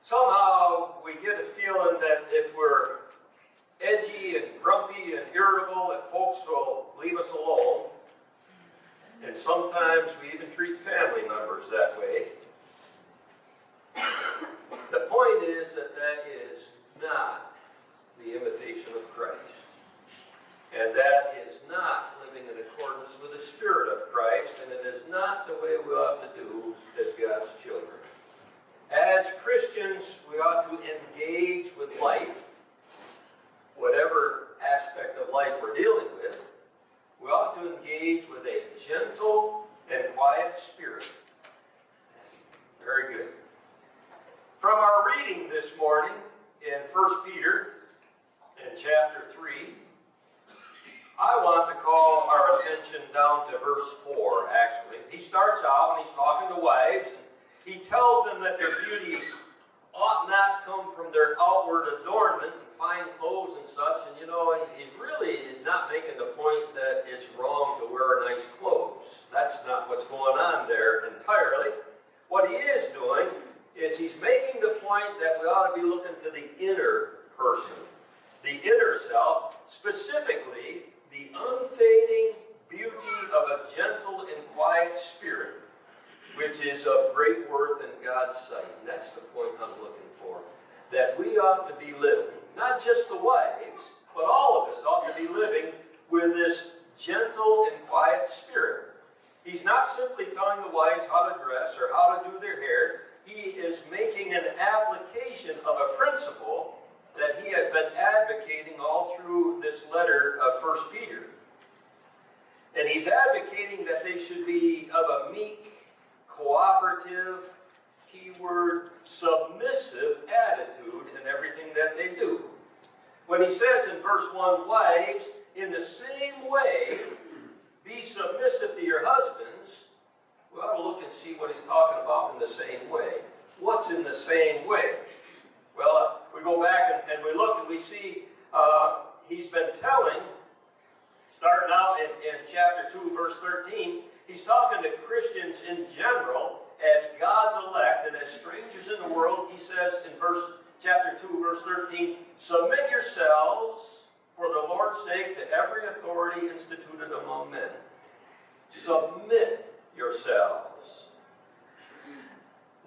somehow we get a feeling that if we're edgy and grumpy and irritable, that folks will leave us alone. And sometimes we even treat family members that way. The point is that that is not the imitation of Christ. And that is not living in accordance with the Spirit of Christ, and it is not the way we ought to do as God's children. As Christians, we ought to engage with life, whatever aspect of life we're dealing with. We ought to engage with a gentle and quiet spirit. Very good. From our reading this morning in 1 Peter in chapter 3, I want to call our attention down to verse 4, actually. He starts out and he's talking to wives, and he tells them that their beauty ought not come from their outward adornment and fine clothes and such. And he really is not making the point that it's wrong to wear nice clothes. That's not what's going on there entirely. What he is doing is he's making the point that we ought to be looking to the inner person, the inner self, specifically the unfading beauty of a gentle and quiet spirit, which is of great worth in God's sight. And that's the point I'm looking for. That we ought to be living, not just the wives, but all of us ought to be living with this gentle and quiet spirit. He's not simply telling the wives how to dress or how to do their hair. He is making an application of a principle that he has been advocating all through this letter of 1 Peter. And he's advocating that they should be of a meek, cooperative, keyword, submissive attitude in everything that they do. When he says in verse 1, wives, in the same way, be submissive to your husbands, we ought to look and see what he's talking about in the same way. What's in the same way? Well, we go back and we look and we see he's been telling, starting out in chapter 2, verse 13, he's talking to Christians in general as God's elect and as strangers in the world. He says in chapter 2, verse 13, submit yourselves for the Lord's sake to every authority instituted among men. Submit yourselves.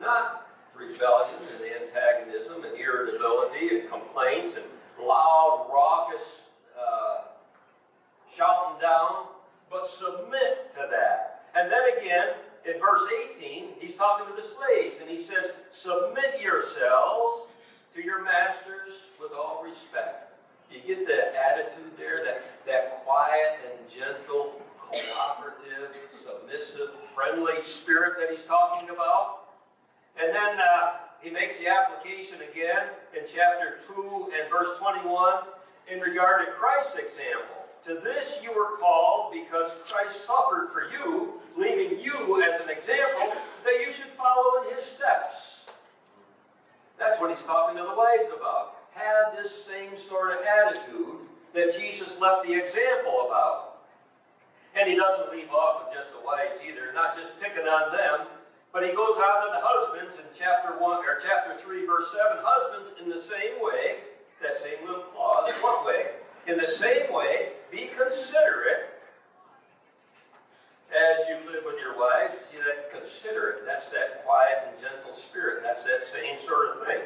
Not rebellion and antagonism and irritability and complaints and loud, raucous shouting down, but submit to that. And then again, in verse 18, he's talking to the slaves, and he says, submit yourselves to your masters with all respect. You get that attitude there, that quiet and gentle, cooperative, submissive, friendly spirit that he's talking about. And then he makes the application again in chapter 2 and verse 21 in regard to Christ's example. To this you were called because Christ suffered for you, leaving you as an example that you should follow in his steps. That's what he's talking to the wives about. Have this same sort of attitude that Jesus left the example about. And he doesn't leave off with just the wives either, not just picking on them, but he goes on to the husbands in chapter 3, verse 7. Husbands, in the same way, that same little clause, what way? In the same way, be considerate as you live with your wives. See, that considerate, that's that quiet and gentle spirit. That's that same sort of thing.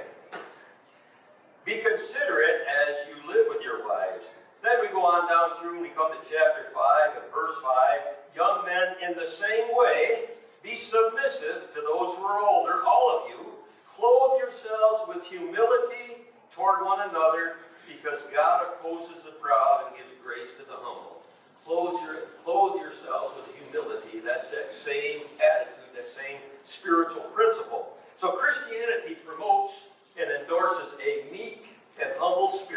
Be considerate as you live with your wives. Then we go on down through and we come to chapter 5 and verse 5. Young men, in the same way, be submissive to those who are older, all of you. Clothe yourselves with humility toward one another, because God opposes the proud and gives grace to the humble. Clothe yourselves with humility. That's that same attitude, that same spiritual principle. So Christianity promotes and endorses a meek and humble spirit.